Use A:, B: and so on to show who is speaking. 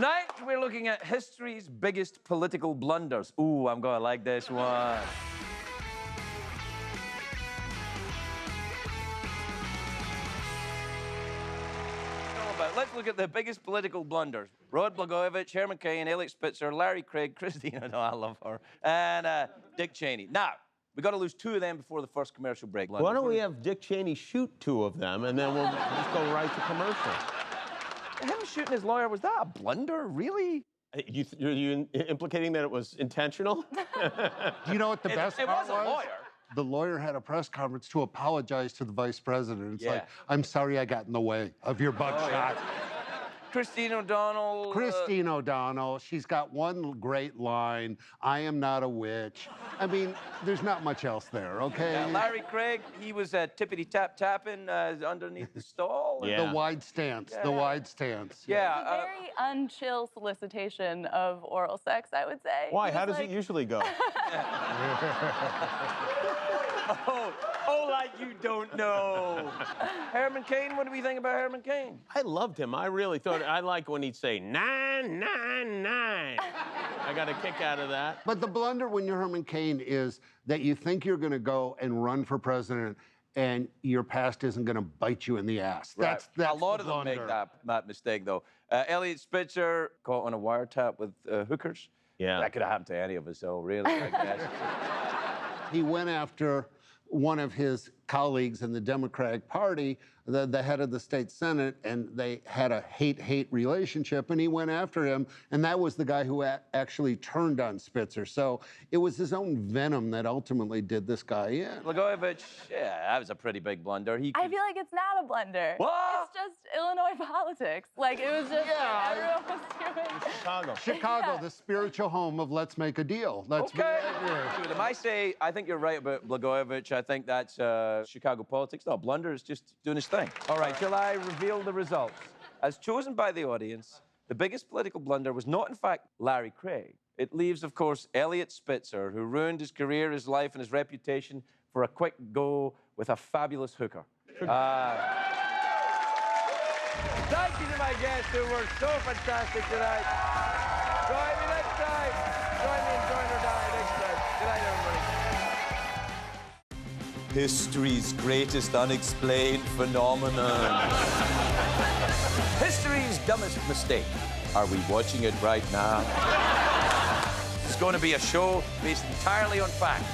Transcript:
A: Tonight, we're looking at history's biggest political blunders. Ooh, I'm gonna like this one. Let's look at the biggest political blunders. Rod Blagojevich, Herman Cain, Elliot Spitzer, Larry Craig, Christina, no, I love her, and Dick Cheney. Now, we got to lose 2 of them before the first commercial break.
B: Why don't we have Dick Cheney shoot 2 of them, and then we'll just go right to commercial?
A: Him shooting his lawyer, was that a blunder, really?
B: You're implicating that it was intentional?
C: Do you know what the best part was?
A: It was a lawyer.
C: The lawyer had a press conference to apologize to the vice president. It's
A: Yeah.
C: like, I'm sorry I got in the way of your buckshot.
A: Christine O'Donnell.
C: Christine O'Donnell, she's got one great line, I am not a witch. I mean, there's not much else there, okay?
A: Yeah, Larry Craig, he was tippity-tap-tapping underneath the stall.
B: Yeah.
C: The wide stance, the wide stance.
A: Yeah.
D: It's a very unchill solicitation of oral sex, I would say.
B: Why? How does it usually go?
A: Oh, like you don't know. Herman Cain, what do we think about Herman Cain?
B: I loved him. I really thought, I like when he'd say 999. I got a kick out of that.
C: But the blunder when you're Herman Cain is that you think you're going to go and run for president and your past isn't going to bite you in the ass.
A: Right.
C: That's
A: a lot
C: the
A: of them make
C: blunder.
A: that mistake, though. Elliot Spitzer caught on a wiretap with hookers.
B: Yeah.
A: That could have happened to any of us, though, really, I guess.
C: He went after one of his colleagues in the Democratic Party, the head of the state Senate, and they had a hate-hate relationship, and he went after him, and that was the guy who actually turned on Spitzer. So it was his own venom that ultimately did this guy in.
A: Blagojevich, yeah, that was a pretty big blunder.
D: I feel like it's not a blunder.
A: What?
D: It's just Illinois politics. Like, it was just, everyone was doing...
B: Chicago.
C: Chicago, the spiritual home of let's make a deal. Let's
A: Okay.
C: be
A: I say, I think you're right about Blagojevich. I think that's Chicago politics. No, Blunder is just doing his thing. All right, shall I reveal the results? As chosen by the audience, the biggest political blunder was not, in fact, Larry Craig. It leaves, of course, Elliot Spitzer, who ruined his career, his life, and his reputation for a quick go with a fabulous hooker. Thank you to my guests who were so fantastic tonight. Join me next time. Join me in Join or Die next time. Good night, everybody. History's greatest unexplained phenomenon. History's dumbest mistake. Are we watching it right now? It's going to be a show based entirely on fact.